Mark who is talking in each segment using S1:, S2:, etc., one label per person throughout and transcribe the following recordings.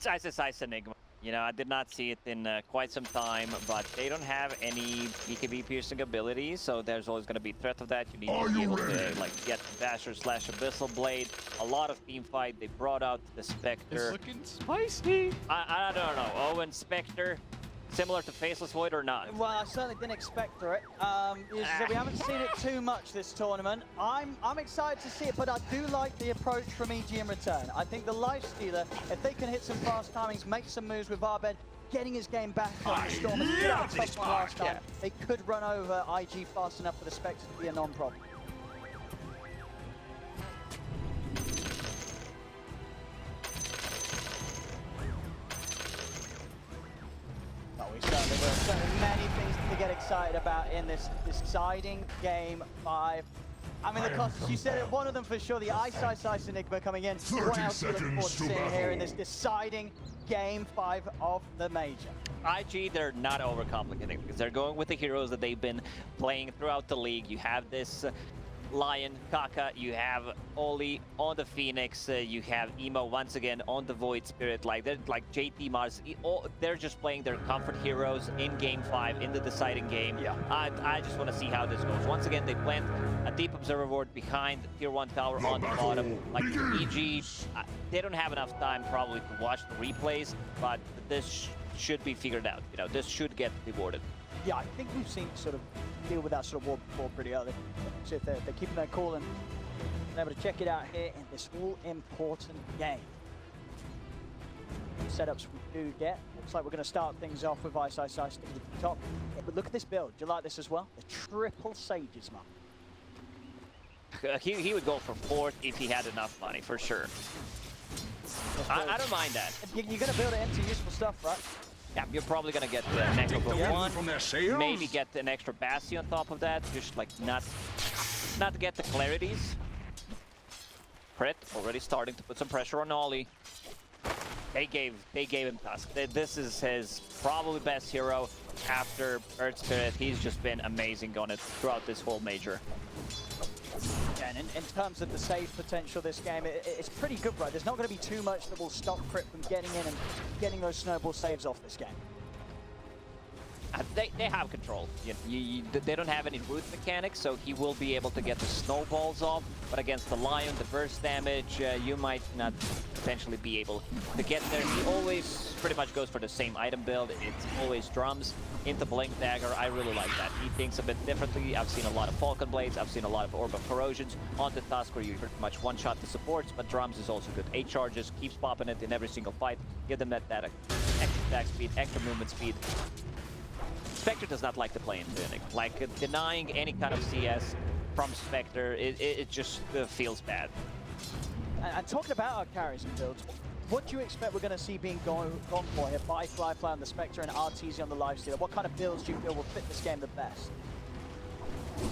S1: It's Ice Enigma. You know, I did not see it in quite some time, but they don't have any BKB piercing abilities, so there's always going to be threat of that. You need to be able to like get Basher / Abyssal Blade. A lot of team fight. They brought out the Spectre.
S2: It's looking spicy.
S1: I don't know. Owen Spectre, similar to Faceless Void or not?
S3: Well, I certainly didn't expect for it. We haven't seen it too much this tournament. I'm excited to see it, but I do like the approach from EG in return. I think the Lifestealer, if they can hit some fast timings, make some moves with Arbed, getting his game back on the Storm, last time, they could run over IG fast enough for the Spectre to be a non-problem. There are certainly many things to get excited about in this deciding game 5. I mean, the costs, you said it, one of them for sure, the Ice Enigma coming in. What else do you look forward to seeing here in this deciding game 5 of the Major?
S1: IG, they're not overcomplicating because they're going with the heroes that they've been playing throughout the league. You have this Lion, Kaka, you have Oli on the Phoenix, you have Emo once again on the Void Spirit. Like they're like JT Mars, they're just playing their comfort heroes in game 5 in the deciding game.
S3: Yeah.
S1: I just want to see how this goes. Once again, they plant a deep observer ward behind Tier 1 tower on the bottom. Like EG, they don't have enough time probably to watch the replays, but this should be figured out. You know, this should get rewarded.
S3: Yeah, I think we've seen sort of deal with that sort of ward before pretty early. So if they're keeping their cool and able to check it out here in this all-important game. Setups we do get. Looks like we're going to start things off with Ice at the top. Yeah, but look at this build. Do you like this as well? The triple Sages, man.
S1: He would go for 4th if he had enough money, for sure. I don't mind that.
S3: You're going to build it into useful stuff, right?
S1: Yeah, you're probably gonna get the Necro for 1, maybe get an extra Bastion on top of that, just like not get the clarities. Crit already starting to put some pressure on Ollie. They gave him Tusk. This is his probably best hero after Earth Spirit. He's just been amazing on it throughout this whole major.
S3: Yeah, and in terms of the save potential this game, it's pretty good, right? There's not going to be too much that will stop Crit from getting in and getting those snowball saves off this game.
S1: They have control. They don't have any root mechanics, so he will be able to get the snowballs off. But against the Lion, the burst damage, you might not potentially be able to get there. He always pretty much goes for the same item build. It's always drums into Blink Dagger. I really like that. He thinks a bit differently. I've seen a lot of Falcon Blades. I've seen a lot of Orb of Corrosions on the Tusk where you pretty much one-shot the supports, but drums is also good. 8 charges, keeps popping it in every single fight. Give them that extra attack speed, extra movement speed. Spectre does not like to play in Phoenix. Like, denying any kind of CS from Spectre, it just feels bad.
S3: And talking about our carries and builds, what do you expect we're going to see being gone for here by Flyfly on the Spectre and RTZ on the Lifestealer? What kind of builds do you feel will fit this game the best?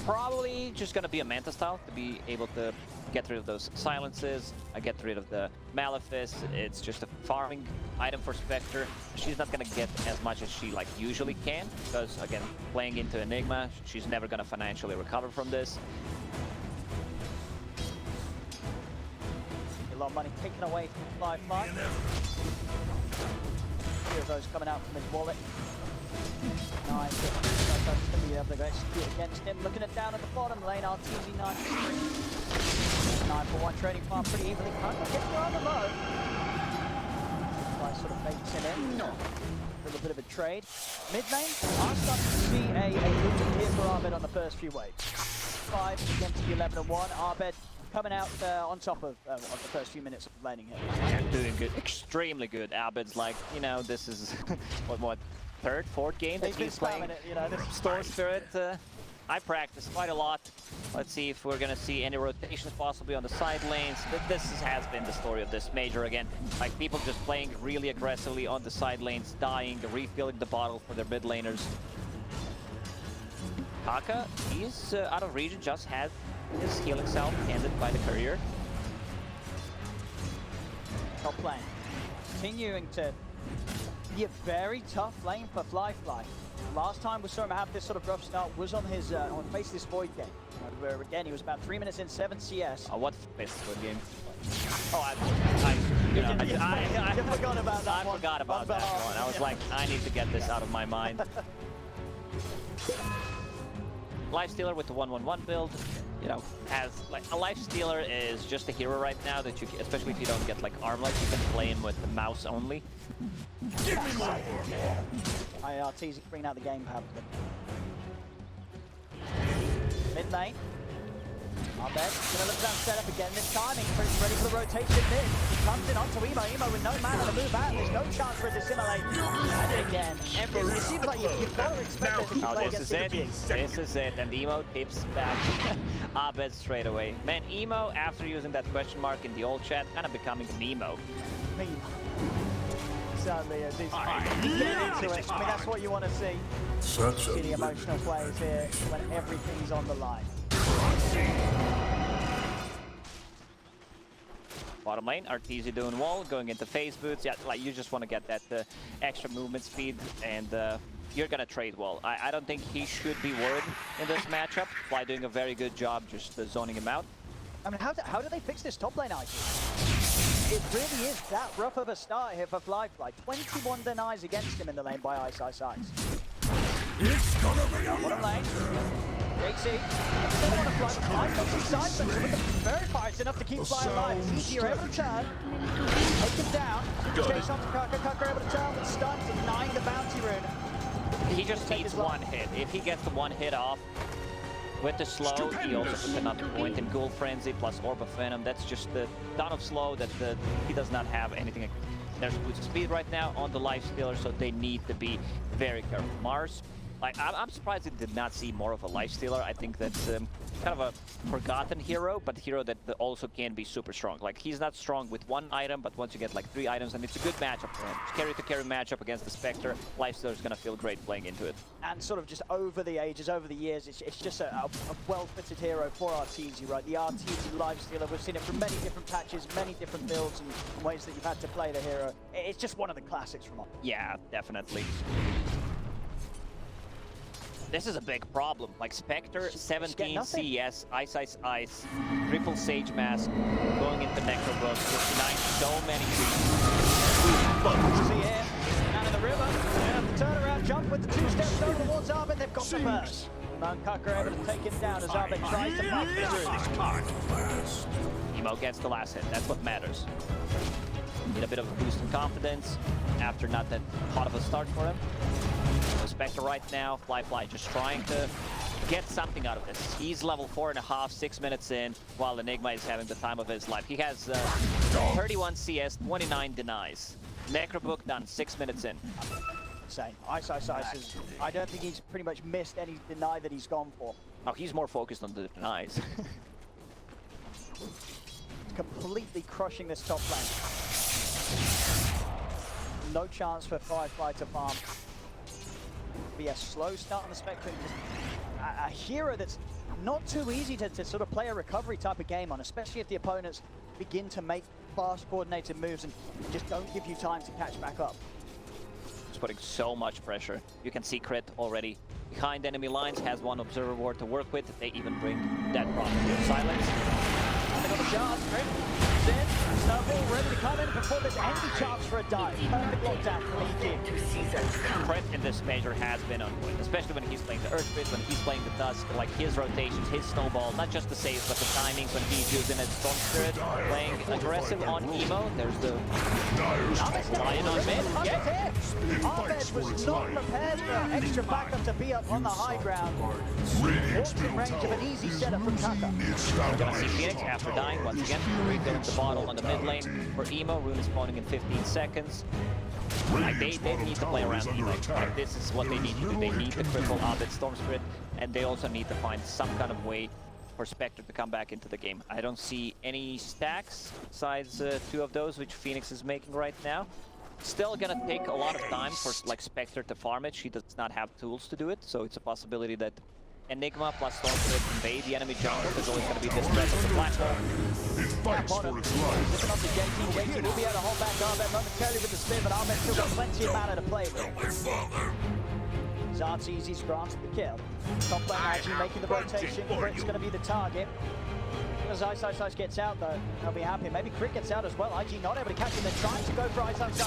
S1: Probably just going to be a Manta style to be able to get rid of those silences, get rid of the Malefice. It's just a farming item for Spectre. She's not going to get as much as she like usually can because, again, playing into Enigma, she's never going to financially recover from this.
S3: A lot of money taken away from Flyfly. Few of those coming out from his wallet. Nice. Going to be able to execute against him. Looking at down at the bottom lane, RTZ 93. 9 for 1 trading farm pretty evenly. Can't get around the low. Fly sort of baits him in. A little bit of a trade. Mid lane, I'm starting to see a good here for Arbed on the first few waves. 5 against the 11 and 1. Arbed coming out on top of the first few minutes of laning here.
S1: And doing good, extremely good. Arbed's like, you know, this is what 3rd, 4th game that he's playing.
S3: It, you know, this
S1: Storm Spirit. I practice quite a lot. Let's see if we're gonna see any rotations possibly on the side lanes. This has been the story of this major again. Like people just playing really aggressively on the side lanes, dying, refilling the bottle for their mid laners. Kaka, he's out of region, just had his healing salve handed by the courier.
S3: Top lane. Continuing to be a very tough lane for Flyfly. Last time we saw him have this sort of rough start was on his on Faceless Void game, where again he was about 3 minutes in 7 CS.
S1: What Faceless Void game? Oh, I You know,
S3: I forgot about that one.
S1: I forgot about that one. I was like, I need to get this out of my mind. Lifestealer with the 1-1-1 build, you know, has like a Lifestealer is just a hero right now that you, especially if you don't get like Armlet, you can play him with the mouse only.
S3: IRT's bringing out the gamepad. Mid lane. Abed gonna look down set up again this time. He's ready for the rotation mid. He comes in onto Emo. Emo with no mana to move out. There's no chance for it to assimilate. And again, it seems like you've got to expect it to play against
S1: This is it. And Emo tips back Abed straight away. Man, Emo, after using that question mark in the old chat, kind of becoming Nemo.
S3: Sadly, as he's getting into it. I mean, that's what you want to see. See the emotional plays here when everything's on the line.
S1: Bottom lane, Arteezy doing wall, going into phase boots. Yeah, like you just want to get that extra movement speed, and you're gonna trade wall. I don't think he should be worried in this matchup. Fly doing a very good job just zoning him out.
S3: I mean, how do they fix this top lane item? It really is that rough of a start here for Fly. 21 denies against him in the lane by Ice.
S2: It's gonna be
S3: bottom lane. JC, they want to fly. Fly got some side switch with the verifier. It's enough to keep Fly alive. It's easier every turn. Take him down. Chase onto Kaka. Kaka able to turn with stuns, denying the bounty rune.
S1: He just needs one hit. If he gets the one hit off with the slow, he also puts another point in Ghoul Frenzy plus Orb of Venom. That's just the ton of slow that he does not have anything. There's boost of speed right now on the Lifestealer, so they need to be very careful. Mars, like, I'm surprised it did not see more of a Lifestealer. I think that's kind of a forgotten hero, but a hero that also can be super strong. Like, he's not strong with one item, but once you get like 3 items, and it's a good matchup for him. Carry-to-carry matchup against the Spectre, Lifestealer is going to feel great playing into it.
S3: And sort of just over the ages, over the years, it's just a well-fitted hero for Arteezy, right? The Arteezy Lifestealer, we've seen it from many different patches, many different builds and ways that you've had to play the hero. It's just one of the classics from us.
S1: Yeah, definitely. This is a big problem. Like Spectre, 17 CS, Ice, triple Sage Mask, going into Necrobook, denying so many
S3: creeps. See here, down in the river, and the turnaround jump with the 2 steps over towards Arbin, they've got the first. Mount Kucker able to take him down as Arbin tries to fight through.
S1: Emo gets the last hit, that's what matters. Need a bit of a boost in confidence after not that hot of a start for him. Spectre right now, Fly just trying to get something out of this. He's level 4.5, 6 minutes in, while Enigma is having the time of his life. He has 31 CS, 29 denies. Necrobook done 6 minutes in.
S3: Insane. Ice is, I don't think he's pretty much missed any deny that he's gone for.
S1: Oh, he's more focused on the denies.
S3: Completely crushing this top lane. No chance for Firefly to farm. Be a slow start on the Spectre. Just a hero that's not too easy to sort of play a recovery type of game on, especially if the opponents begin to make fast coordinated moves and just don't give you time to catch back up.
S1: It's putting so much pressure. You can see Crit already behind enemy lines, has one observer ward to work with. They even bring that prophecy of silence.
S3: And they got the charge, Crit. In, Snowball ready to come in before there's any chance for a dive. Perfect lockdown for EG.
S1: Crit in this major has been on point, especially when he's playing the Earth Fist, when he's playing the Dusk, like his rotations, his snowball, not just the saves, but the timings when he's using his Storm Spirit, playing aggressive on Emo. There's the Lion on mid.
S3: Yeah. Ahmed was not prepared for extra backup to be up on the high ground. Walks in range of an easy setup from Kaka.
S1: We're gonna see Phoenix after dying once again. Refilling the bottle on the mid lane for Emo. Rune is spawning in 15 seconds. Like they need to play around Emo. Like this is what they need to do. They need to cripple Abed Storm Spirit, and they also need to find some kind of way for Spectre to come back into the game. I don't see any stacks besides 2 of those, which Phoenix is making right now. Still gonna take a lot of time for like Spectre to farm it. She does not have tools to do it, so it's a possibility that Enigma plus Storm Spirit invade the enemy jungle. There's always gonna be this threat of the black hole.
S2: It fights for its life.
S3: Looking up the JT, waiting. He'll be able to hold back Ahmed momentarily with the spin, but Ahmed still got plenty of mana to play with. as RTZ's granted the kill. Top lane IG making the rotation. Crit's going to be the target. As Ice gets out though, they'll be happy. Maybe Crit gets out as well. IG not able to catch him. They're trying to go for Ice. Ice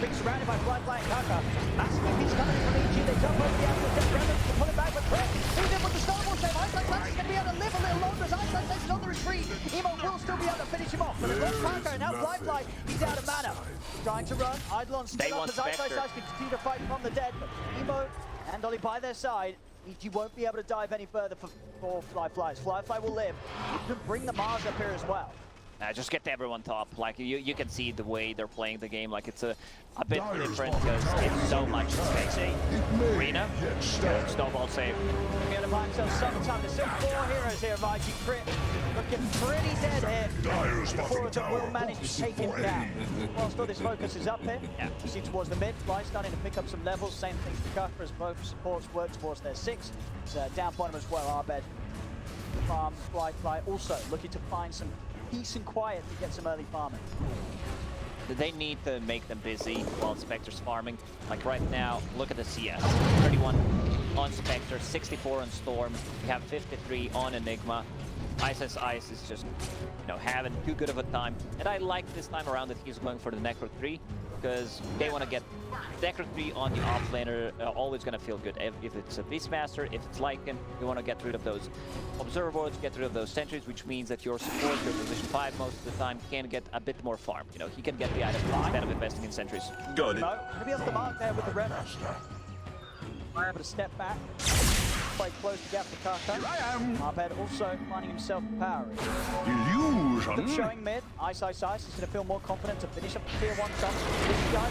S3: being surrounded by Fly and Kaka. Massive piece coming from EG. They jump over the Atlas. They're ready to pull it back with Crit. He's in with the snowball save. Ice is going to be able to live a little longer as Ice is on the retreat. Emo will still be able to finish him off. But it's Kaka and now Fly. He's out of mana. Trying to run. Eidolon still up as Ice can continue to fight from the dead. But Emo and Dolly by their side. EG won't be able to dive any further for Fly. Fly will live. You can bring the Mars up here as well.
S1: Just get everyone top. Like you can see the way they're playing the game. Like it's a bit different because it's so much spacing. Arena, snowball save.
S3: We're going to find himself sometime. There's still 4 heroes here of IG Crit. Looking pretty dead here. 4 of them will manage to take him down. Whilst all this focus is up here, you see towards the mid. Fly starting to pick up some levels. Same thing for Kaka as both supports work towards their 6. It's down bottom as well. Arbed, Farm, Fly also looking to find some peace and quiet to get some early farming.
S1: They need to make them busy while Spectre's farming. Like right now, look at the CS. 31 on Spectre, 64 on Storm. We have 53 on Enigma. Ice is just, having too good of a time. And I like this time around that he's going for the Necro 3 because they want to get Necro 3 on the offlaner. Always going to feel good. If it's a Beastmaster, if it's Lycan, you want to get rid of those Observers, get rid of those sentries, which means that your support, your position 5 most of the time, can get a bit more farm. He can get the item instead of investing in sentries.
S2: Got it.
S3: No, maybe off the mark there with the Red. Able to step back. Quite close to gap for Kaka.
S2: Here I am.
S3: Arbed also finding himself powering.
S2: Illusion.
S3: Showing mid. Ice. He's going to feel more confident to finish up the tier 1 top. This guy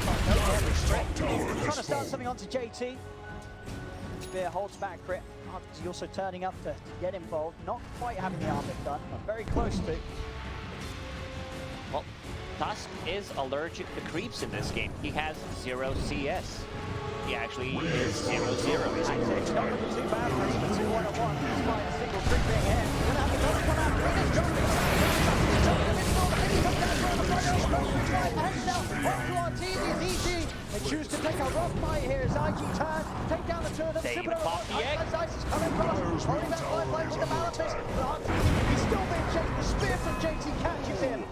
S3: trying to start something onto JT. Spear holds back Crit. He's also turning up to get involved. Not quite having the Arbed done, but very close to.
S1: Well, Tusk is allergic to creeps in this game. He has 0 CS. He actually is 0-0.
S3: Actually, it's not looking too bad for even 2-1-1. Despite a single creep being here. We're going to have to come out. Crit is jumping. They choose to take a rough fight here as IG turn, take down the 2 of them.
S1: They even pop the egg.
S3: Ice is coming across, holding that Fly with the Malefice. He's still being chased. The spear from JT catches him.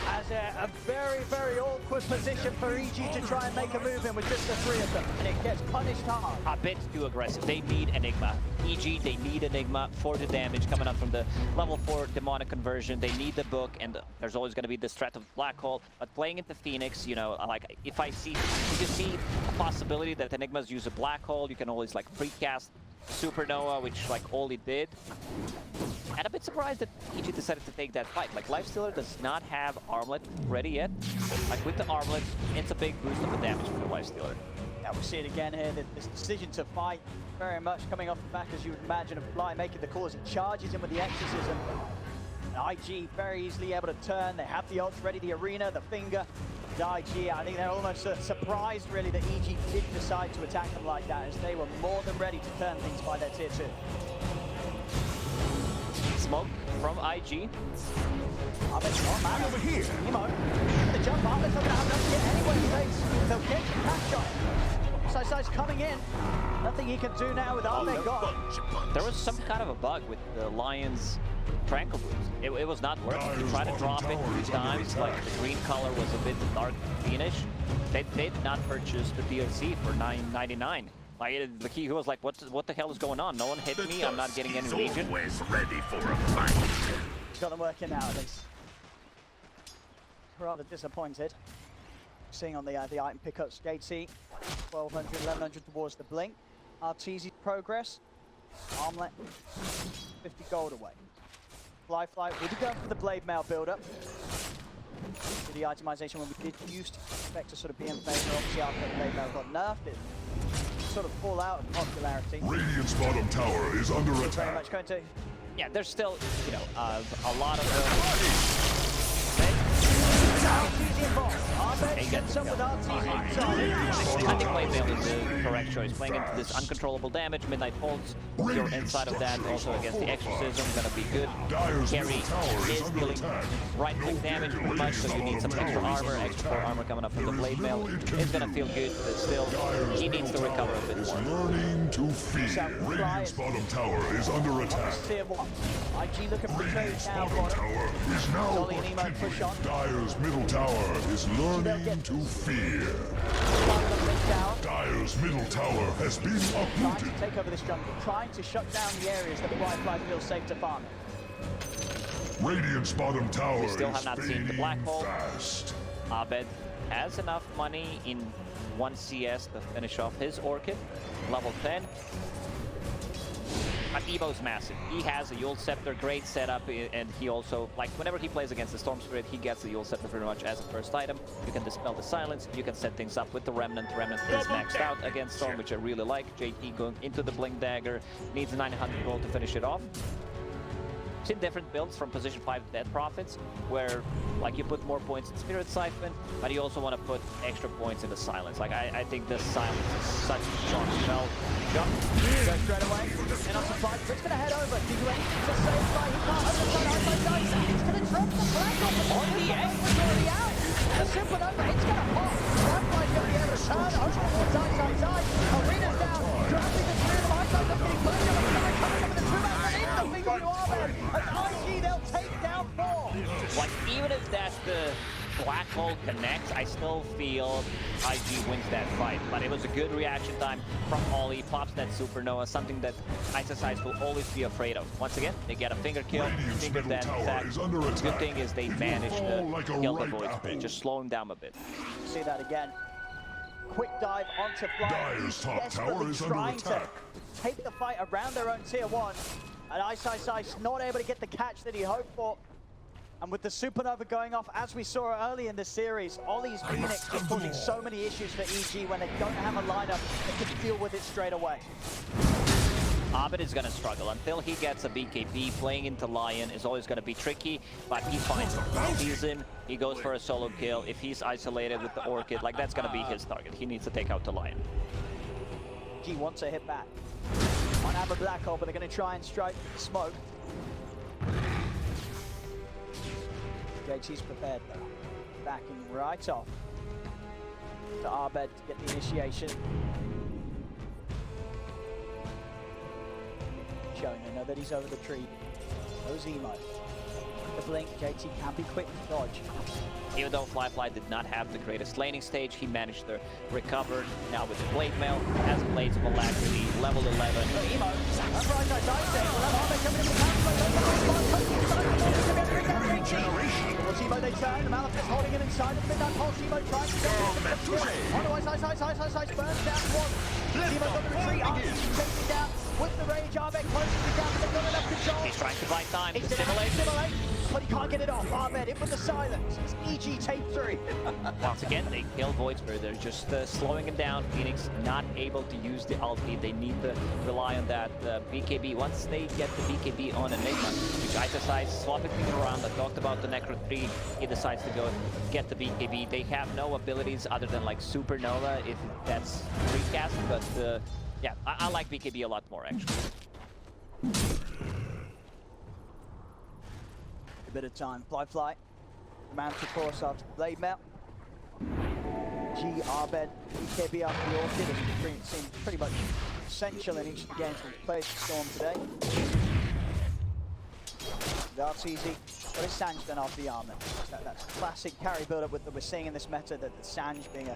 S3: As a very, very awkward position for EG to try and make a move in with just the 3 of them. And it gets punished hard.
S1: A bit too aggressive. They need Enigma. EG, they need Enigma for the damage coming up from the level 4 demonic conversion. They need the book, and there's always going to be this threat of Black Hole. But playing into Phoenix, like if you see a possibility that Enigmas use a Black Hole, you can always like precast Supernova, which like Oli did. And a bit surprised that EG decided to take that fight. Like Lifestealer does not have Armlet ready yet. Like with the Armlet, it's a big boost of the damage for the Lifestealer.
S3: Yeah, we'll see it again here. This decision to fight very much coming off the back, as you would imagine, of Fly making the calls. He charges in with the Exorcism. And IG very easily able to turn. They have the ults ready, the Arena, the Finger. And IG, I think they're almost surprised really that EG did decide to attack them like that, as they were more than ready to turn things by their tier 2.
S1: Smoke from IG.
S3: Man over here. Emo, the jump on. Let's not have enough to get anywhere safe. They'll get the catch shot. Side's coming in. Nothing he can do now with all they got.
S1: There was some kind of a bug with the Lions Tranquil Boost. It was not working. He tried to drop it 2 times. Like the green color was a bit dark greenish. They did not purchase the DLC for $9.99. Like he was like, what the hell is going on? No one hit me. I'm not getting any Legion.
S2: Always ready for a fight.
S3: Got them working out at least. Rather disappointed. Seeing on the item pickups, JT 1200, 1100 towards the blink. RTZ's progress. Armlet 50 gold away. Fly, we'll be going for the blade mail build-up. For the itemization when we did used to expect to sort of be in favor. Obviously after the blade mail got nerfed, it sort of fall out of popularity.
S2: Radiant's bottom tower is under
S3: Very
S2: attack.
S3: much going to.
S1: Yeah, there's still, a lot of
S3: RTZ involved. Arbed gets up with RTZ inside.
S1: I think Blade Mail is the correct choice. Playing into this uncontrollable damage, Midnight Pulse, you're inside of that, also against the Exorcism, gonna be good. Carry is dealing right-click damage pretty much, so you need some extra armor, extra core armor coming up from the Blade Mail. It's gonna feel good, but still, he needs to recover a bit more.
S2: Learning to fear. Radiant's bottom tower is under attack.
S3: Tier 1. IG looking for trade
S2: Radiant's
S3: now.
S2: bottom tower is now
S3: Dolly and Emo push on.
S2: Dire's middle tower is learning to fear. Dire's middle tower has been
S3: Trying
S2: uprooted.
S3: to take over this jungle, trying to shut down the areas that Firefly feels safe to farm.
S2: Radiant's bottom tower
S1: We still
S2: is
S1: have not seen the
S2: fading
S1: black hole.
S2: fast.
S1: Abed has enough money in 1 CS to finish off his Orchid, level 10. But Evo's massive. He has a Yule Scepter, great setup, and he also, like, whenever he plays against the Storm Spirit, he gets the Yule Scepter pretty much as a first item. You can dispel the silence, you can set things up with the Remnant. Remnant is maxed out against Storm, which I really like. JT going into the Blink Dagger, needs 900 gold to finish it off. Seen different builds from position 5 Dead Prophets, where like you put more points in Spirit Siphon, but you also want to put extra points in the Silence. Like I think the Silence is such a strong spell. Jump.
S3: Goes straight away. And I'm surprised. Rick's going to head over. Do you anything to save by? He can't overside. He's going to drop the flag off on the edge. It's already out. The Supernova, it's going to pop. Firefly's going to be able to turn over towards side. Arena's down. Dropping the three of them. Eyesight not getting close. Coming over the 2-man. The finger to Arbed. As IG, they'll take down 4.
S1: Like even if that's the black hole connects, I still feel IG wins that fight. But it was a good reaction time from Ollie. Pops that Supernova, something that ISIS will always be afraid of. Once again, they get a finger kill. Finger that attack. Good thing is they managed to kill the Void Spirit, just slow him down a bit.
S3: See that again. Quick dive onto Fly.
S2: Dire's top tower is under
S3: trying
S2: attack.
S3: to take the fight around their own tier 1. And Ice not able to get the catch that he hoped for. And with the Supernova going off, as we saw early in the series, Ollie's Phoenix is causing so many issues for EG when they don't have a lineup that can deal with it straight away.
S1: Abed is going to struggle until he gets a BKB. Playing into Lion is always going to be tricky, but he finds him. He sees him, he goes for a solo kill. If he's isolated with the Orchid, like that's going to be his target. He needs to take out the Lion.
S3: G wants a hit back on Amber Black Hole, but they're going to try and strike smoke. JT's prepared though. Backing right off to Arbed to get the initiation. Showing another that he's over the tree. Goes Emo. The blink, JT can be quick to dodge.
S1: Even though Fly did not have the greatest laning stage, he managed to recover. Now with the Blade Mail, has Blades of Alacrity, level 11.
S3: Emo, that's right, guys, I say, we'll have Arbed coming in with the Emo, they turn, the Malefist holding him inside the Midnight Pulse. Emo trying to go. Ice, burns down one. Emo's on the retreat, RTZ chasing down with the rage. Arbed closes the gap, they've got enough control.
S1: He's trying to buy time.
S3: He's simulate, but he can't get it off. Arbed in with the silence. It's EG tape 3.
S1: Once again, they kill Void Spirit. They're just slowing him down. Phoenix not able to use the ulti. They need to rely on that BKB. Once they get the BKB on Enigma, which ISIS swapping things around. I talked about the Necro 3. He decides to go get the BKB. They have no abilities other than like Supernova, if that's recast. But yeah, I like BKB a lot more actually.
S3: A bit of time. Fly. Command to course after the Blade Mail. G, Arbed, BKB after the Orchid. It seemed pretty much essential in each of the games we've played for Storm today. RTZ got his Sange done after the Armor. That's classic carry build-up that we're seeing in this meta, that the Sange being a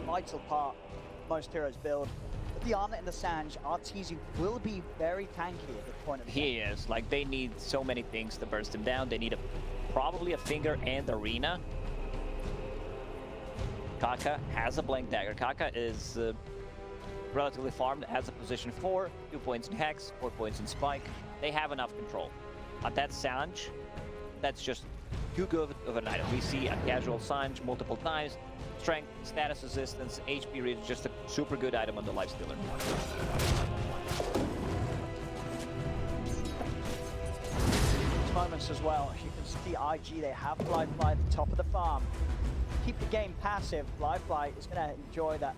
S3: vital part of most heroes' build. With the Armor and the Sange, RTZ will be very tanky at the point of the game.
S1: He is. Like, they need so many things to burst him down. They need probably a Finger and Arena. Kaka has a Blank Dagger. Kaka is relatively farmed, has a position 4, 2 points in Hex, 4 points in Spike. They have enough control. That Sange, that's just too good of an item. We see a casual Sange multiple times. Strength, status resistance, HP reach, just a super good item on the Lifestealer.
S3: Moment moments as well. You can see IG, they have Livefly at the top of the farm. Keep the game passive. Livefly is going to enjoy that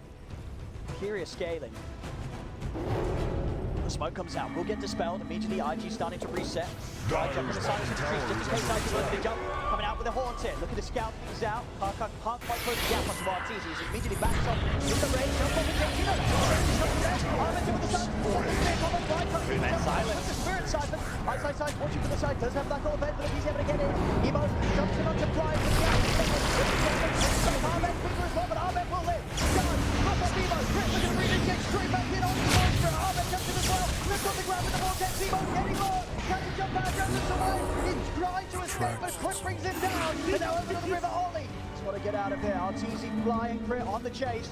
S3: superior scaling. The smoke comes out, will get dispelled. Immediately, IG starting to reset. Right jump on the side of the trees, just in case IG looking to jump. Coming out with a haunt here, looking to scout things out. Karka can't quite close the gap onto Martiz. He's immediately backed up with the range. Jump on the Gentino. Armin with the sun.
S1: Silence.
S3: The Spirit Siphon. Side, watching for the side. Does have that gold event, but if he's able to get in. Emo jumps in onto Fly. Armin quicker as well, but Armin will live. Down. Up on Emo. Looking to re-inject straight back in onto the monster. Armin jumps in as well. Lift on the ground with the vortex. Emo getting more. Can he jump out? Goes this away. He's trying to escape, but Quick brings him down. And now over to the river Ollie. He's got to get out of here. RTZ flying Crit on the chase.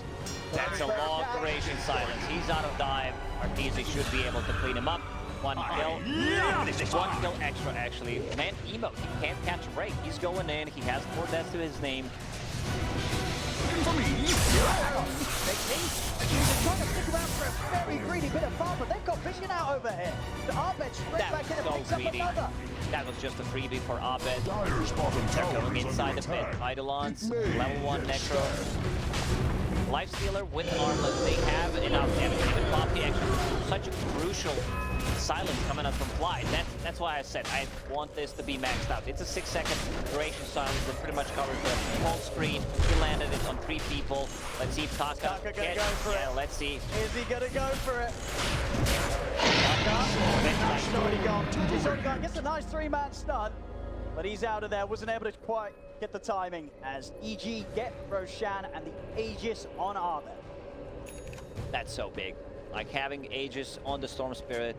S1: That's a long duration silence. He's out of dive. Arteezy should be able to clean him up. One kill. One kill extra, actually. Man, Emo, he can't catch a break. He's going in. He has 4 deaths to his name.
S3: For me. He's trying to stick around for a very greedy bit of farm, but they've got vision out over here. The Abed straight back in and picks up another.
S1: That was just a freebie for Abed.
S2: Dyer's bottom tower
S1: They're going
S2: is
S1: inside
S2: under
S1: the pit.
S2: attack.
S1: Eidolons, level 1 Necro. Lifestealer with Armlet, they have enough damage. Even Poppy actually such a crucial silence coming out from Fly. That's why I said I want this to be maxed out. It's a 6-second duration silence that pretty much covers the whole screen. He landed it on 3 people. Let's see if Taka
S3: gonna go for it.
S1: Let's see.
S3: Is he gonna go for it? He's already gone. He's already gone. Gets a nice 3-man stun, but he's out of there. Wasn't able to quite get the timing as EG get Roshan and the Aegis on Arben.
S1: That's so big. Like having Aegis on the Storm Spirit,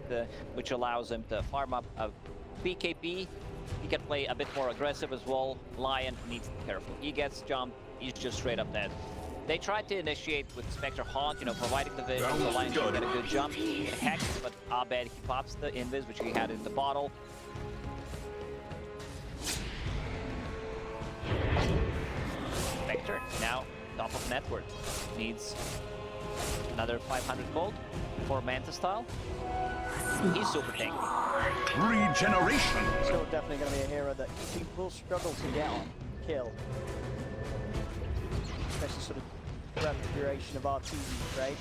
S1: which allows him to farm up a BKB. He can play a bit more aggressive as well. Lion needs to be careful. He gets jumped, he's just straight up dead. They tried to initiate with Spectre Haunt, providing the vision, so Lion can get a good jump. He can hex, but Abed, he pops the invis, which he had in the bottle. Spectre, now top of net worth. Needs another 500 gold for Manta style. He's super tanky.
S2: Regeneration.
S3: Still definitely going to be a hero that he will struggle to get on kill. Especially sort of throughout the duration of our TV trade.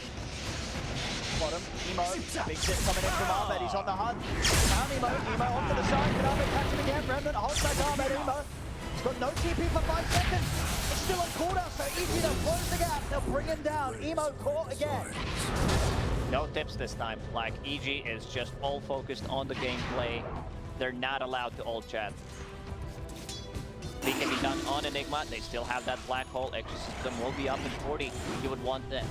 S3: Bottom, Emo, big zip coming in from Ahmed, he's on the hunt. Found Emo off to the side, can Ahmed catch him again? Remnant holds back Ahmed, Emo. He's got no TP for 5 seconds. It's still on cooldown, so easy to close the gap. They'll bring him down. Emo caught again.
S1: No tips this time. Like, EG is just all focused on the gameplay. They're not allowed to ult chat. They can be done on Enigma. They still have that black hole. Exorcism will be up in 40. You would want to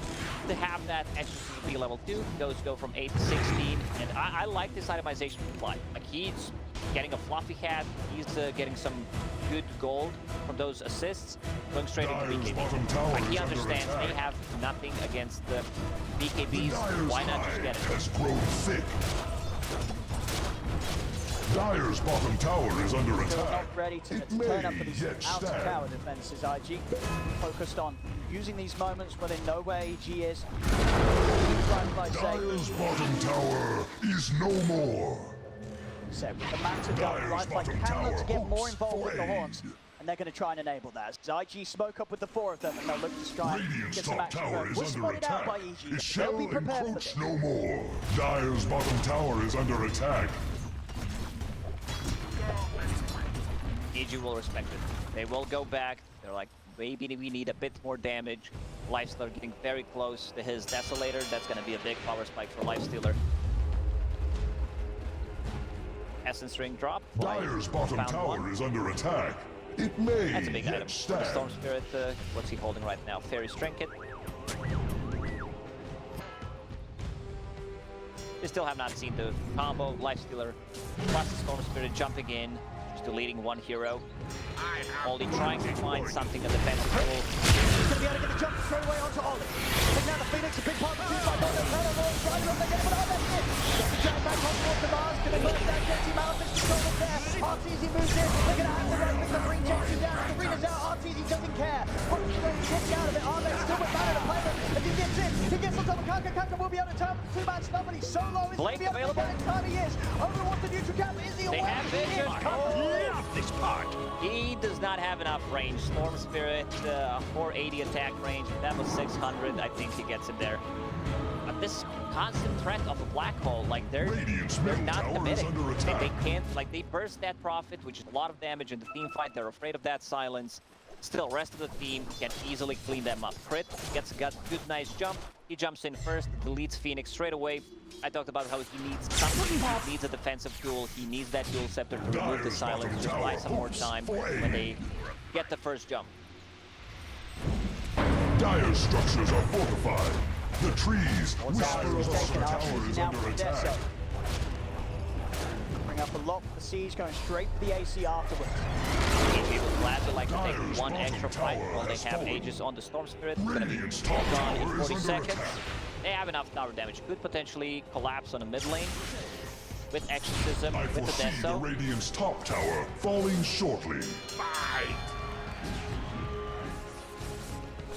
S1: have that Exorcism be level 2. Those go from 8 to 16. And I like this itemization from Fly. Like, he's getting a fluffy hat. He's getting some good gold from those assists. Going straight into BKB. Like, he understands they have nothing against the BKBs. Why not just get it?
S2: Has grown thick. Dyer's bottom tower is under
S3: Still
S2: attack.
S3: not ready to turn up for these outer tower defenses. IG focused on using these moments where they know where EG is.
S2: Dyer's bottom tower is no more.
S3: So with the Manta done, Lifelike can look to get more involved with the Haunts. And they're going to try and enable that. As IG smoke up with the 4 of them, and they'll look to try and get some action going. We're spotted out by EG.
S2: It shall
S3: They'll be prepared for
S2: encroach
S3: this.
S2: no more. Dyer's bottom tower is under attack.
S1: EG will respect it. They will go back. They're like, maybe we need a bit more damage. Lifestealer getting very close to his Desolator. That's going to be a big power spike for Lifestealer. Essence Ring drop.
S2: Dyer's bottom tower is under attack. It may
S1: That's a big item. For the
S2: stand.
S1: Storm Spirit, what's he holding right now? Fairy's Trinket. They still have not seen the combo. Lifestealer plus the Storm Spirit jumping in. Still leading one hero. Ollie trying to find something in the defensive pool.
S3: He's going to be able to get the jump straight away onto Ollie. Take now the Phoenix, a big part of the 2-5. They're going to try to run, they're getting it out of it. Got the jump back on towards the Mars. Can they put it down? Jetty Mouth is control is there. RTZ moves in. They're going to have to run with the green chasing down. The green is out. RTZ doesn't care. He gets out of it. Ahmed still with mana to play with. As he gets in, he gets on top of Kaka. Kaka will be able to turn with the two-man stun, but he's so low. He's going to be able to get in time. He is. Over wants the neutral cap. Is he away?
S1: They have vision.
S4: This part.
S1: He does not have enough range. Storm Spirit, 480 attack range. That was 600. I think he gets it there. But this constant threat of a black hole, like they're not committing. They can't, like they burst that Prophet, which is a lot of damage in the team fight. They're afraid of that silence. Still, rest of the team can easily clean them up. Crit gets a good, nice jump. He jumps in first, deletes Phoenix straight away. I talked about how he needs something. He needs a defensive tool. He needs that dual scepter to remove the silence. Just buy some more time when they get the first jump.
S2: Dire structures are fortified. The trees whisper of the tower is under attack.
S3: Bring up a lot for the siege, going straight for the AC afterwards.
S1: EG will gladly like to take one extra fight while they have Aegis on the Storm Spirit. It's going to be gone in 40 seconds. They have enough tower damage. Could potentially collapse on the mid lane with Exorcism,
S2: I
S1: with the
S2: foresee the
S1: Deso.
S2: Radiant's top tower falling shortly.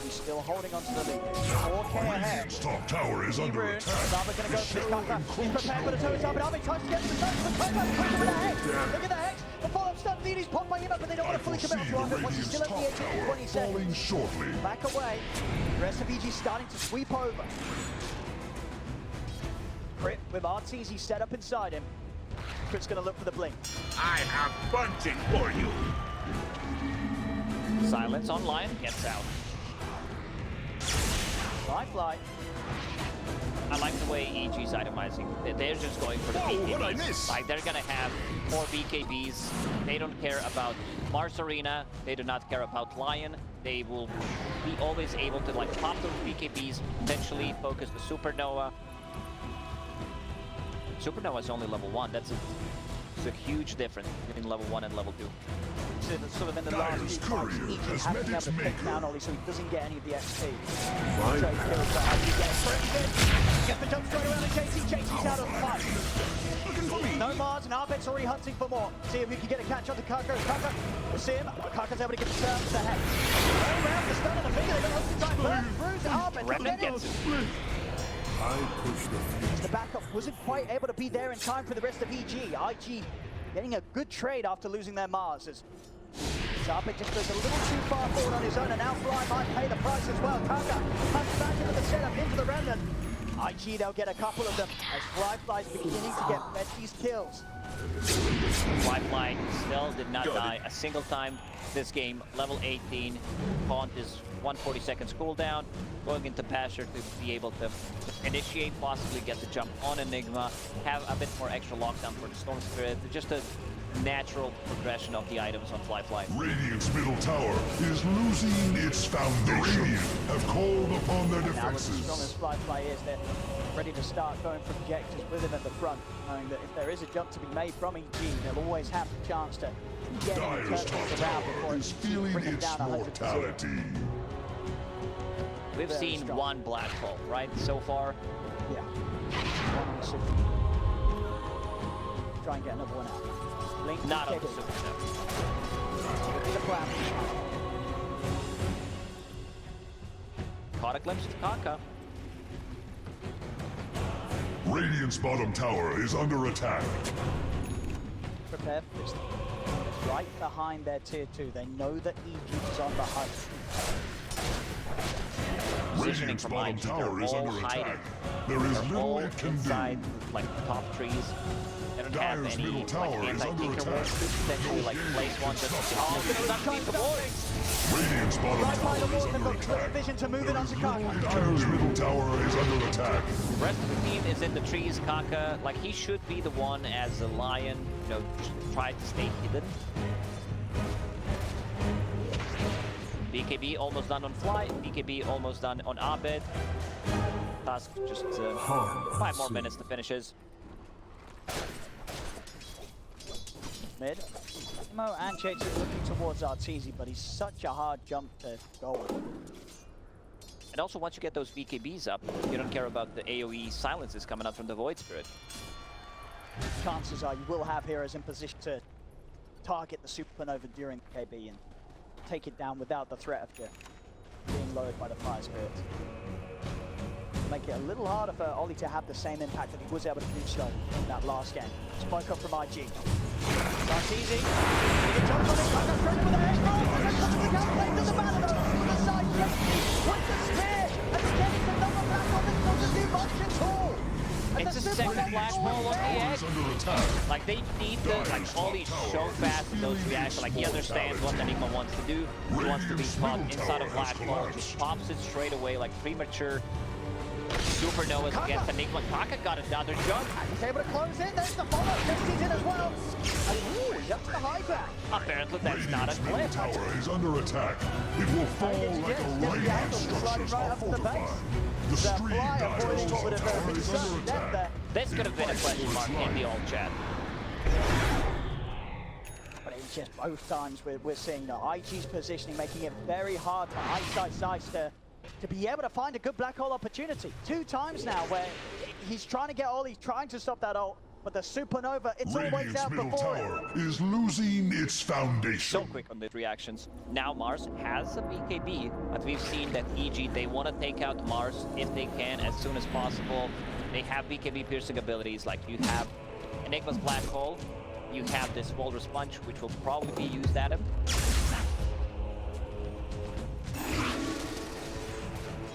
S3: He's still holding on to the lead. 4K ahead.
S2: Radiant's top tower is under
S3: Rune,
S2: attack.
S3: Zaba gonna go for this Kaka. He's prepared for the toe stop, but Armin tries to get to the touch, but Kaka with the Hex. Look at the Hex. The follow-up stun lead is popped by him, but they don't want to fully commit
S2: I
S3: onto Armin
S2: foresee
S3: once he's
S2: the
S3: still
S2: Radiant's
S3: at the
S2: top
S3: edge of
S2: tower
S3: 20
S2: falling
S3: seconds.
S2: shortly.
S3: Back away. The rest of EG starting to sweep over. Crit with RTZ set up inside him. Crit's gonna look for the blink.
S4: I have bunching for you.
S1: Silence online, gets out.
S3: Lifeline.
S1: I like the way EG's itemizing. They're just going for the BKBs.
S4: what'd I miss?
S1: Like they're gonna have more BKBs. They don't care about Mars Arena. They do not care about Lion. They will be always able to like pop those BKBs, potentially focus the Supernova. Supernova is only level 1. That's a huge difference between level 1 and level 2.
S3: So that's sort of in the last
S2: Dyer's
S3: few fights,
S2: courier
S3: EG
S2: has
S3: hasn't been
S2: met
S3: able to
S2: its
S3: take down
S2: maker.
S3: Ollie, so he doesn't get any of the XP.
S2: My
S3: Trade kills, but how do you get it? First gets the jump straight around and JC's out of the fight.
S4: Looking for me.
S3: No Mars, and Arbet's already hunting for more. See if he can get a catch on to Kaka. Kaka, we'll see him. Kaka's able to get the turn to the head. Go around the stun on the finger. They're going to hook the time. Burn through to Arbet.
S1: Remnant gets it.
S2: I push the future.
S3: The backup wasn't quite able to be there in time for the rest of EG. IG getting a good trade after losing their Mars. As Arbet just goes a little too far forward on his own, and now Fly might pay the price as well. Kaka comes back into the setup, into the Remnant. IG, they'll get a couple of them as Fly's beginning to get fed these kills.
S1: Lifeline still did not die a single time this game. Level 18. Taunt is 140 seconds cooldown. Going into Pasture to be able to initiate, possibly get the jump on Enigma, have a bit more extra lockdown for the Storm Spirit. Just a natural progression of the items on Fly.
S2: Radiant's middle tower is losing its foundation. Radiant have called upon their
S3: Now as strong
S2: defenses.
S3: as Fly is, they're ready to start going for objectives with him at the front, knowing that if there is a jump to be made from EG, they'll always have the chance to get him and turn
S2: Dyer's
S3: things
S2: top
S3: around before
S2: tower
S3: it's
S2: is feeling
S3: bring him
S2: its
S3: down 100%.
S2: mortality.
S1: We've
S3: Very
S1: seen
S3: strong.
S1: one black hole, right, so far.
S3: Yeah. One on the super. Try and get another one out. Blink
S1: Not on
S3: BKB.
S1: the Supernova.
S3: Would be the plan.
S1: Caught a glimpse of Kaka.
S2: Radiant's bottom tower is under attack.
S3: Prepare for this. It's right behind their tier 2. They know that EG is on the hunt.
S1: Positioning
S2: Radiant's
S1: from
S2: bottom
S1: IG,
S2: tower
S1: they're
S2: is
S1: all
S2: under
S1: hiding.
S2: attack. There is
S1: They're
S2: little
S1: all
S2: it can
S1: inside,
S2: do.
S1: like, top trees. They don't have
S2: Dyer's
S1: any,
S2: middle
S1: like,
S2: tower is under
S1: anti-tinker
S2: attack.
S1: walls. Potentially, like, place one just... Oh, it's underneath the boarding!
S2: Radiant's bottom
S3: Right by the
S2: tower is
S3: wall, they've
S2: under
S3: got clear
S2: attack.
S3: vision to move it onto Kaka.
S2: Dyer's middle tower is under attack.
S1: The rest of the team is in the trees. Kaka, like, he should be the one as a lion, you know, just try to stay hidden. BKB almost done on Fly, BKB almost done on Abed. Task just 5 more minutes to finishes.
S3: Mid. Mo and Chase are looking towards Arteezy, but he's such a hard jump to go with.
S1: And also, once you get those BKBs up, you don't care about the AoE silences coming out from the Void Spirit.
S3: chances are you will have heroes in position to target the Supernova during the KB and take it down without the threat of being lowered by the Fire Spirit. Make it a little harder for Ollie to have the same impact that he was able to do so in that last game. Smoke up from IG. That's easy. He jumps on it, like a friend with a head roll. And then comes the calculator to the battle to the side. With the spear. And again, it's another black one that doesn't do much at all. And
S1: It's a second flash ball on the edge.
S2: Under attack.
S1: Like they need the Ollie's so fast with those reactions. Like he understands what Enigma wants to do. He wants to be caught inside of flash ball. Just pops it straight away like premature Supernovas against Enigma. Kaka got another jump.
S3: He's able to close in. There's the follow. He's in as well. And ooh, he's up to the high ground.
S1: Apparently that's not a clip.
S2: Tower is under attack. It will fall like a rain. Structures are fortified. The stream dials top tower is under attack.
S1: This could have been a question mark in the old chat.
S3: But it's just both times we're seeing that IG's positioning making it very hard for Ice to be able to find a good black hole opportunity. 2 times now where he's trying to get Ollie, trying to stop that ult, but the Supernova, it's always
S2: Radiant's
S3: out
S2: middle
S3: before
S2: tower
S3: him.
S2: is losing its foundation.
S1: So quick on the reactions. Now Mars has a BKB, but we've seen that EG, they want to take out Mars if they can as soon as possible. They have BKB piercing abilities, like you have Enigma's black hole, you have this Walrus Punch, which will probably be used at him.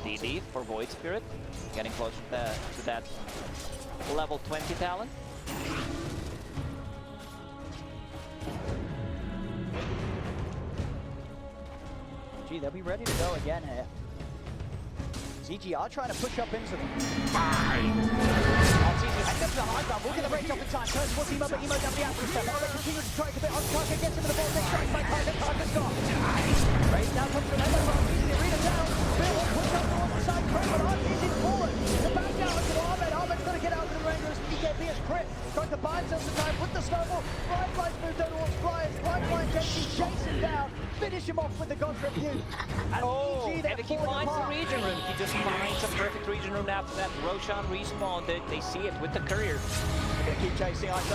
S1: DD for Void Spirit, getting closer to that level 20 talent.
S3: Gee, they'll be ready to go again here. ZG are trying to push up into them. RTZ heading up to the high ground, will get the range up in time. Turns towards Emo, but Emo down the after step. Now they continue to try a bit on target, gets him to the ball, next strike by Tiger, Tiger's gone. Race now comes to an end of RTZ, the arena down. Bill will push up towards the side, Craig, but RTZ's forward. The back down to Ahmed, Ahmed's going to get out of the range as BKB is crit. Trying to buy himself some time with the snowball. Firefly's moved over towards Flyers, Lifeline Jensen chase him down. Finish him off with the God's Rebuke. And EG,
S1: And he finds the region room. He just finds a perfect region room after that. Roshan respawned it. They see it with the courier.
S3: They're going to keep chasing Ice.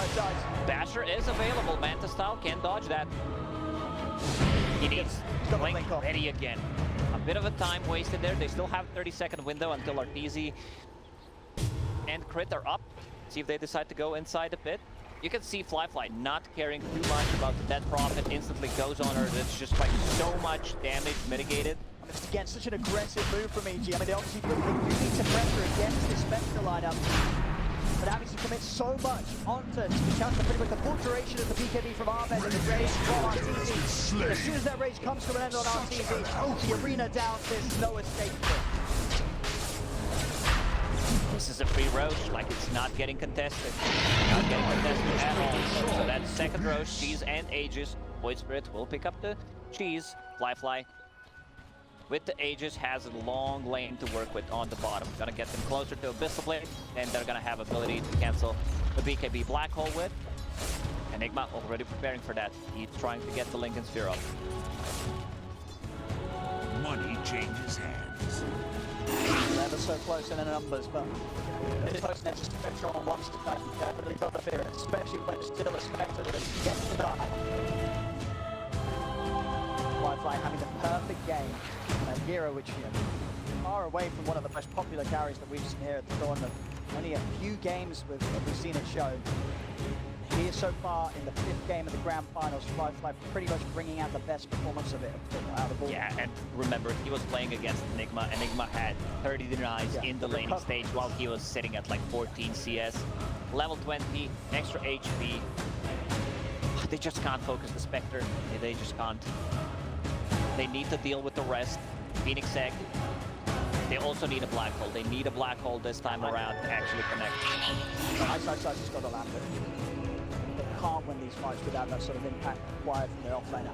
S1: Basher is available. Manta style can dodge that. He needs Blink ready again. A bit of a time wasted there. They still have 30-second window until Arteezy and Crit are up. See if they decide to go inside the pit. You can see Fly not caring too much about the dead prophet, instantly goes on her. It's just like so much damage mitigated.
S3: It's again such an aggressive move from EG. I mean, they obviously put the pressure against the Spectre lineup, but having to commit so much onto the chance to pretty much the full duration of the BKB from Ahmed and the rage from RTZ. As soon as that rage comes to an end on RTZ, the arena down, there's no escape for it.
S1: This is a free Roche, like it's not getting contested. Not getting contested at all. So that's second Roche, Cheese and Aegis. Void Spirit will pick up the Cheese. Fly with the Aegis has a long lane to work with on the bottom. Gonna get them closer to Abyssal Blade, and they're gonna have ability to cancel the BKB Black Hole with. Enigma already preparing for that. He's trying to get the Lincoln Sphere up.
S4: Money changes hands.
S3: Never so close in the numbers, but it's close enough to Spectre on one side. Definitely got the fear, especially when it's still a Spectre that gets to die. Wi-Fi having the perfect game. And Hero, which, you know, far away from one of the most popular carries that we've seen here at the tournament. Only a few games we've seen it show. Here so far in the 5th game of the Grand Finals, Fly pretty much bringing out the best performance of it out of all.
S1: Yeah, and remember, he was playing against Enigma. Enigma had 30 denies in the laning stage while he was sitting at like 14 CS. Level 20, extra HP. They just can't focus the Spectre. They just can't. They need to deal with the rest. Phoenix Egg. They also need a black hole. They need a black hole this time around to actually connect.
S3: Ice just got to land it. They can't win these fights without that sort of impact required from their offlaner.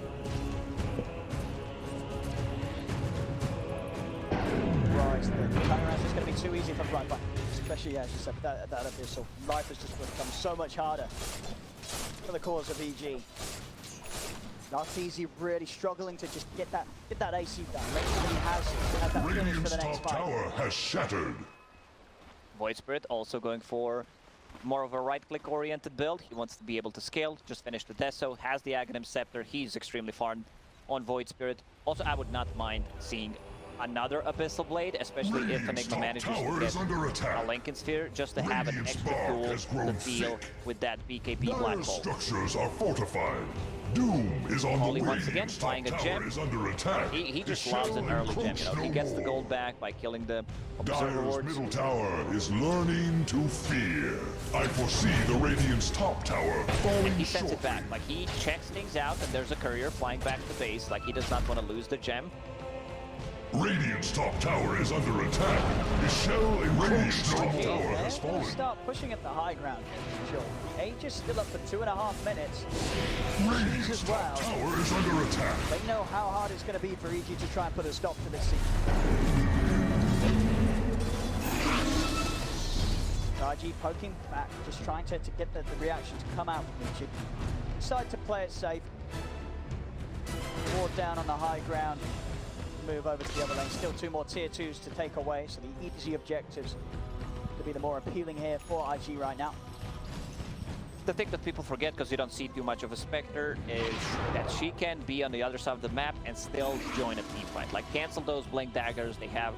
S3: Right, the turnaround is going to be too easy for Fly, especially as you said, that Abyssal. Life has just become so much harder for the cause of EG. Arteezy really struggling to just get that AC done. Make sure that he has that finish for the next
S2: top
S3: fight.
S2: tower has shattered.
S1: Void Spirit also going for more of a right-click oriented build. He wants to be able to scale, just finish the Deso, has the Aghanim Scepter. He's extremely far on Void Spirit. Also, I would not mind seeing another Abyssal Blade, especially if Enigma manages to get a Lincoln Sphere, just to have an extra tool to deal with that BKB Black Hole.
S2: Structures are fortified. Doom is on
S1: Ollie
S2: the way.
S1: once again buying a gem.
S2: Is under attack.
S1: He just loves an early gem, you know. He gets the gold back by killing the Observer
S2: Dire's
S1: Wards.
S2: middle tower is learning to fear. I foresee the Radiant's top tower falling
S1: He sends
S2: short.
S1: it back. Like, he checks things out, and there's a courier flying back to base. Like, he does not want to lose the gem.
S2: Radiant's top tower is under attack. Michelle and Radiant's top
S3: Okay,
S2: tower
S3: they're
S2: has
S3: going
S2: fallen.
S3: to start pushing at the high ground. Sure. The Age is still up for 2.5 minutes.
S2: Radiant's
S3: as
S2: top
S3: well.
S2: tower is under attack.
S3: They know how hard it's going to be for EG to try and put a stop to this scene. IG poking back, just trying to get the reaction to come out from EG. Decide to play it safe. Ward down on the high ground. Move over to the other lane. Still 2 more tier 2s to take away, so the easy objectives to be the more appealing here for IG right now.
S1: The thing that people forget, because you don't see too much of a Spectre, is that she can be on the other side of the map and still join a team fight. Like, cancel those Blink Daggers. They have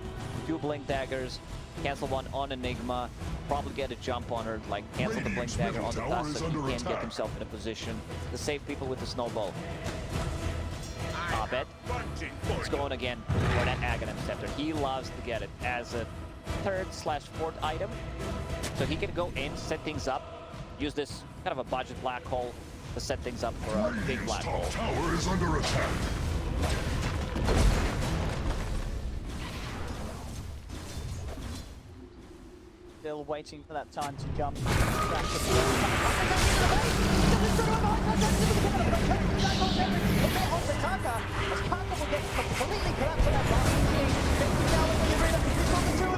S1: 2 Blink Daggers. Cancel one on Enigma. Probably get a jump on her. Like, cancel the Blink Dagger on the dust so he can get himself in a position to save people with the Snowball. Abed is going again for that Aghanim Scepter. He loves to get it as a 3rd/4th item. So he can go in, set things up, use this kind of a budget black hole to set things up for a big black hole.
S2: Radiant's top tower is under attack.
S3: Still waiting for that time to jump.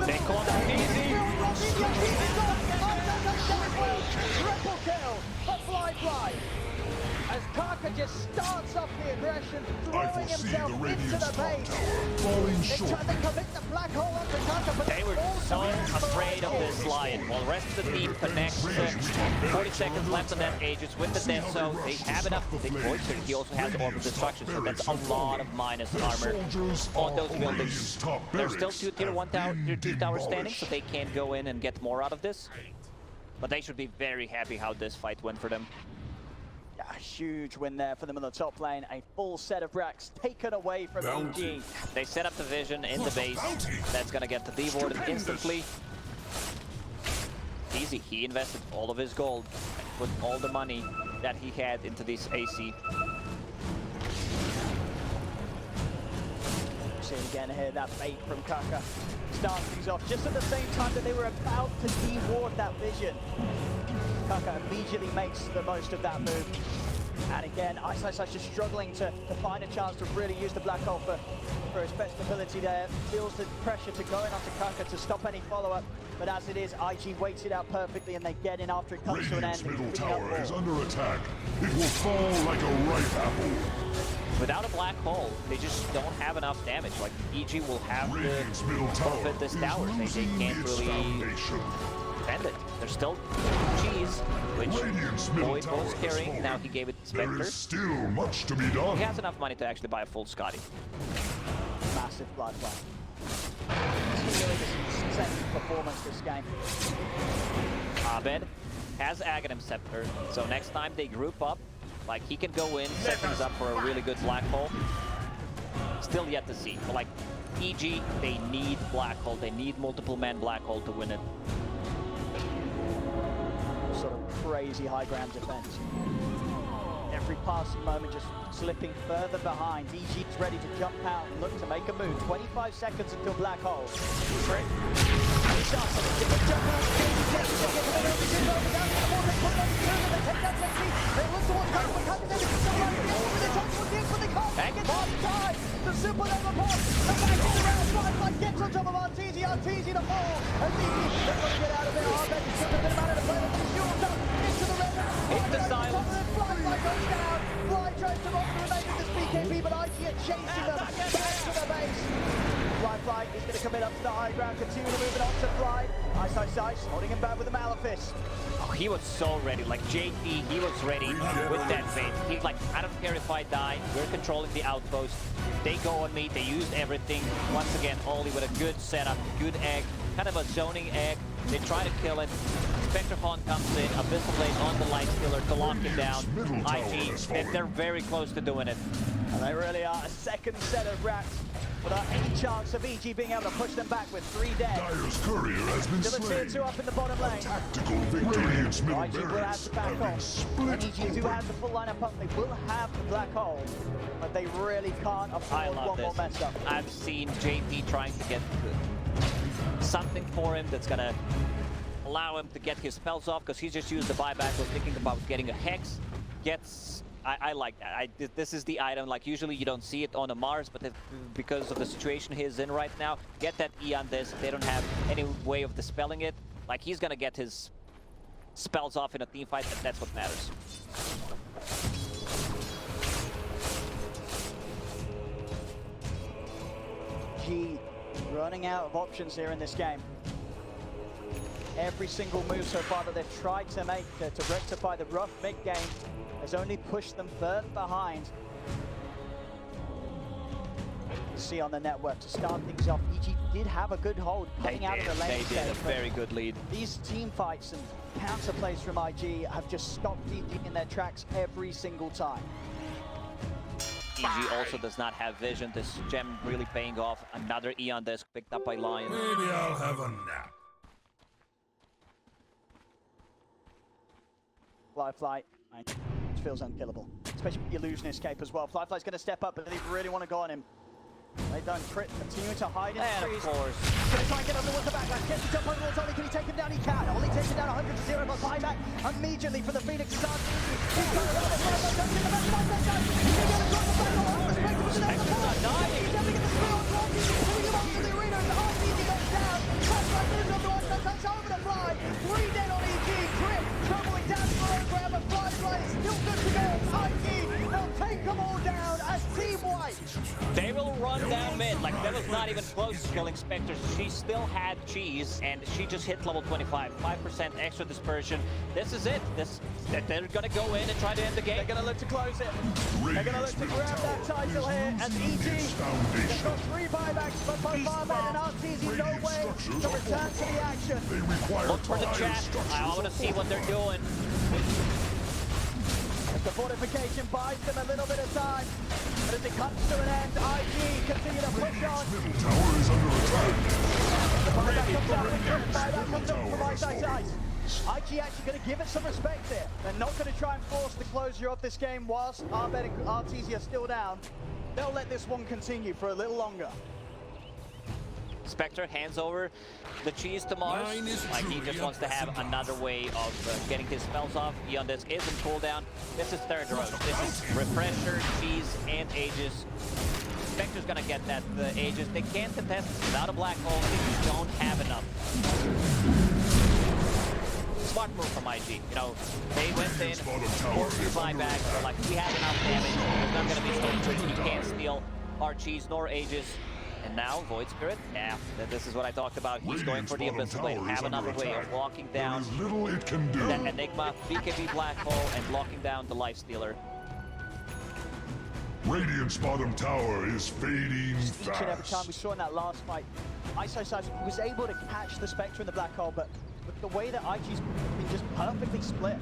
S1: They call that easy.
S3: Triple kill for Fly. As Kaka just starts off the aggression,
S2: I
S3: throwing
S2: foresee
S3: himself
S2: the
S3: into
S2: Radiant's
S3: the
S2: top
S3: base.
S2: tower falling
S3: They
S2: short.
S3: try to commit the black hole onto Kaka, but
S1: They were so afraid of this Lion. While the rest of the team connects, 40 seconds left on that Aegis with the Deso. They have enough to take Void Spirit. He also has Orb of Destruction, so that's a lot of minus armor on those buildings. There's still 2 tier 1 tower, tier 2 towers standing, so they can go in and get more out of this. But they should be very happy how this fight went for them.
S3: A huge win there for them in the top lane. A full set of racks taken away from EG.
S1: They set up the vision in the base. That's gonna get the D-warded instantly. Easy. He invested all of his gold and put all the money that he had into this AC.
S3: See it again here, that bait from Kaka. Starts things off just at the same time that they were about to de-ward that vision. Kaka immediately makes the most of that move. And again, Ice just struggling to find a chance to really use the black hole for his best ability there. Feels the pressure to go in onto Kaka to stop any follow-up. But as it is, IG waits it out perfectly and they get in after it comes to an end.
S2: Radiant's middle tower is under attack. It will fall like a ripe apple.
S1: Without a black hole, they just don't have enough damage. Like, EG will have
S2: Radiant's
S1: to
S2: middle tower
S1: forfeit this
S2: is
S1: tower. They
S2: losing
S1: can't
S2: its
S1: really
S2: foundation.
S1: defend it. There's still Cheese, which
S2: Radiant's middle
S1: Void
S2: tower
S1: was
S2: has
S1: carrying.
S2: fallen.
S1: Now he gave it to
S2: There
S1: Spectre.
S2: is still much to be done.
S1: He has enough money to actually buy a full Scotty.
S3: Massive blood fly. Continually this second performance this game.
S1: Abed has Aghanim Scepter, so next time they group up, like, he can go in, set things up for a really good black hole. Still yet to see. But like, EG, they need black hole. They need multiple man black hole to win it.
S3: Sort of crazy high ground defense. Every passing moment just slipping further behind. EG's ready to jump out and look to make a move. 25 seconds until black hole. Trick. The supernova pop. The back in the round. Firefly gets on top of Arteezy. Arteezy to fall. Arteezy, they're going to get out of there. Arbet is still a bit out of the play. But he's fueled up into the red.
S1: Hit the silence.
S3: Firefly goes down. Fly tries to rock the remainder of this BKB, but IG are chasing them back to the base. Fly is going to commit up to the high ground, continue to move it on to Fly. Ice, holding him back with the Malefice.
S1: Oh, he was so ready. Like JT, he was ready with that bait. He's like, I don't care if I die. We're controlling the outpost. They go on me. They used everything. Once again, Oli with a good setup, good egg, kind of a zoning egg. They try to kill it. Spectre Fawn comes in, Abyssal Blade on the Light Stealer to lock him down. IG, they're very close to doing it.
S3: And they really are. A second set of rats without any chance of EG being able to push them back with 3 dead.
S2: Dyer's courier has been
S3: Still a
S2: slain.
S3: tier 2 up in the bottom lane.
S2: Tactical victory. Radiant's middle
S3: IG will have
S2: barracks
S3: to back
S2: have been
S3: off.
S2: split
S3: And EG do have the full lineup up. They will have the black hole, but they really can't
S1: I
S3: afford
S1: love
S3: one more
S1: this.
S3: mess up.
S1: I've seen JT trying to get something for him that's gonna allow him to get his spells off, because he just used the buyback, was thinking about getting a Hex. I like that. This is the item, like usually you don't see it on a Mars, but because of the situation he's in right now, get that E on this. They don't have any way of dispelling it. Like, he's gonna get his spells off in a team fight, and that's what matters.
S3: G running out of options here in this game. Every single move so far that they've tried to make to rectify the rough mid-game has only pushed them further behind. You see on the network to start things off, EG did have a good hold coming out of the lane.
S1: They did a very good lead.
S3: These team fights and counter plays from IG have just stopped EG in their tracks every single time.
S1: EG also does not have vision. This gem really paying off. Another Eon disc picked up by Lion.
S4: Maybe I'll have a nap.
S3: Fly, it feels unkillable, especially with the illusion escape as well. Fly's going to step up, but they really want to go on him. They don't continue to hide in the
S1: And
S3: trees.
S1: of course,
S3: He's going to try and get underwater the backlash. Gets the jump over towards Oli. Can he take him down? He can. Oli takes him down 100 to 0, but buyback immediately for the Phoenix Suns. He's got it over. Fly goes in the back. He's going to go to the back.
S1: Spectre's not dying.
S3: He's never get the spill on Fly. He's pulling him onto the arena. The high easy goes down. Fly moves on the one touch over the Fly. 3 dead on EG. Grim traveling down to the road grab, and Fly is still good to go. IG, they'll take them all down as Team White.
S1: they will run down mid. Like, that was not even close to killing Spectre. She still had cheese, and she just hit level 25. 5% extra dispersion. This is it. They're gonna go in and try to end the game.
S3: They're going to look to close it. They're going to look to grab that title here as EG. They've got 3 buybacks, but both Barman and RTZ no way to return to the action.
S2: They require
S1: Look for the
S2: dire
S1: chat.
S2: structures
S1: I want to
S2: of
S1: see what they're doing.
S3: As the fortification buys them a little bit of time, but as it comes to an end, IG continue to push on.
S2: middle tower is under attack.
S3: The buyback comes out with Grim, buyback comes up from
S2: Tower
S3: Ice. IG actually going to give it some respect here. They're not going to try and force the closure of this game whilst Arbed and RTZ are still down. They'll let this one continue for a little longer.
S1: Spectre hands over the cheese to Mars.
S4: Mine is
S1: Like, he
S4: truly
S1: just wants to have
S4: unprecedented.
S1: another way of getting his spells off. Eon Disc is in cooldown. This is third row. This is Refresher, cheese, and Aegis. Spectre's gonna get that Aegis. They can't contest this without a black hole. They just don't have enough. Smart move from IG. You know, they went in, forced the buyback. They're like, we have enough damage. There's not gonna be so tricky. He can't steal our cheese nor Aegis. And now, Void Spirit, yeah, this is what I talked about. He's going for the Abyssal Blade. Have another way of walking down
S2: There is little it can do.
S1: that Enigma, BKB Black Hole, and locking down the Life Stealer.
S2: Radiant's bottom tower is fading
S3: Each and every time
S2: fast.
S3: we saw in that last fight, Ice was able to catch the Spectre in the black hole, but with the way that IG's been just perfectly split,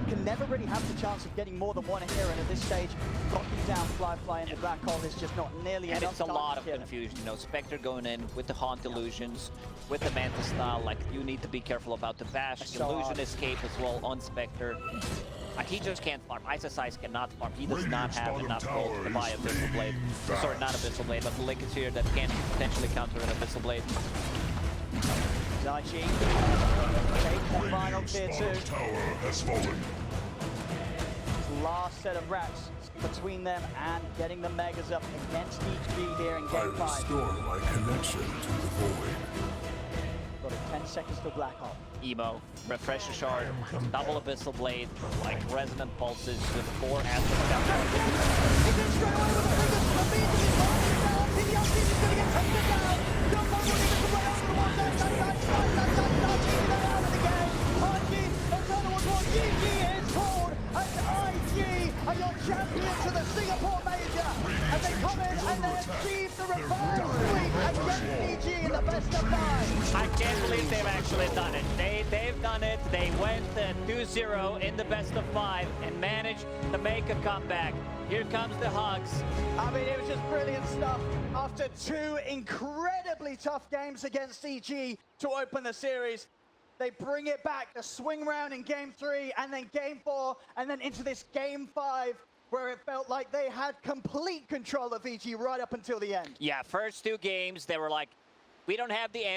S3: can never really have the chance of getting more than one here, and at this stage, locking down Fly in the black hole is just not nearly
S1: And
S3: enough
S1: it's a
S3: time
S1: lot
S3: to
S1: of
S3: kill him.
S1: confusion. You know, Spectre going in with the Haunt Illusions, with the Manta style. Like, you need to be careful about the bash,
S3: That's so
S1: Illusion
S3: hard.
S1: escape as well on Spectre. Like, he just can't farm. Ice cannot farm. He does not
S2: Radiant's
S1: have
S2: bottom
S1: enough gold to
S2: tower
S1: buy
S2: is
S1: Abyssal Blade.
S2: fading
S1: Sorry, not
S2: fast.
S1: Abyssal Blade, but the Lickets here that can potentially counter an Abyssal Blade.
S3: IG, take the final
S2: Radiant's
S3: tier
S2: bottom
S3: 2.
S2: tower has fallen.
S3: Last set of rats between them and getting the Megas up against each B here in
S4: I
S3: game 5.
S4: restore my connection to the void.
S3: Got it, 10 seconds to black hole.
S1: Emo, Refresher Shard, double Abyssal Blade, like Resonant Pulses with 4 assets down.
S3: He's in straight away with the fingers. The beat is down. The LT is going to get taken down. Don't know what he is. that's what GG is called, and IG are your champions of the Singapore Major, and they come in and they achieve the reverse sweep against CG in the best of 5.
S1: I can't believe they've actually done it. They've done it. They went 2-0 in the best of 5 and managed to make a comeback. Here comes the hugs.
S3: I mean, it was just brilliant stuff after 2 incredibly tough games against CG to open the series. They bring it back, the swing round in game 3 and then game 4 and then into this game 5 where it felt like they had complete control of VG right up until the end.
S1: Yeah, first 2 games, they were like, we don't have the